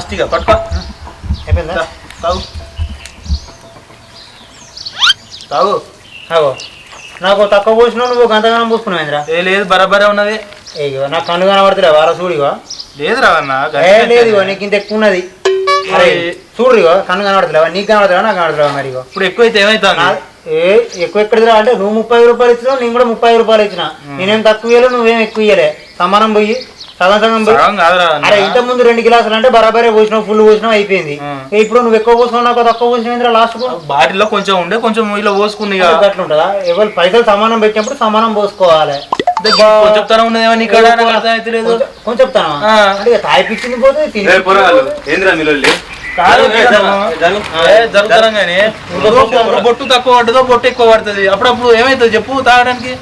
లాస్ట్గా పట్టుకో. అయిపోయిందా? తాగు తాగు. అగో నాకు తక్కువ పోసినావు, నువ్వు గంతగానం పోసుకున్నావు ఏంద్రా? లేదు బరాబరే ఉన్నది. ఇగో నాకు కన్ను కనబడుతులే వారా చూడిగో. లేదు రావన్నా లేదు ఇగో నీకు ఇంత ఎక్కువ ఉన్నది. అరే చూడు ఇగో కన్ను కనబడతలేవా? నీకు కనబడతావా నాకు కనబడతావా? మరి ఇగో ఇప్పుడు ఎక్కువైతే ఏమైతుంది? ఎక్కువ ఎక్కడిదిరా అంటే నువ్వు 30 రూపాయలు ఇచ్చినావు, నేను కూడా 30 రూపాయలు ఇచ్చిన. నేనేం తక్కువ ఇయ్యలే, నువ్వేం ఎక్కువ ఇయ్యలే. సమానం పోయి సగం సగం పోయి. అరే ఇంత ముందు 2 గిలాసులు అంటే బరాబరే పోసినావు, ఫుల్ పోసినావు అయిపోయింది. ఇప్పుడు నువ్వు ఎక్కువ పోసినావు, నాకు తక్కువ పోసినా లాస్ట్ బాటిల్లో కొంచెం ఉండే కొంచెం ఇలా పోసుకుని అట్లా ఉంటుందా? ఎవరు పైసలు సమానం పెట్టినప్పుడు సమానం పోసుకోవాలి. చెప్తానే ఉన్నదేమో నీ కాడ అర్థమైతలేదు. కొంచెం చెప్తాను అంటే తాయిపించింది పోతే జరుగుతాం కానీ బొట్టు తక్కువ పడుతుందో బొట్టు ఎక్కువ పడుతుంది. అప్పుడప్పుడు ఏమైతుంది చెప్పు తాగడానికి?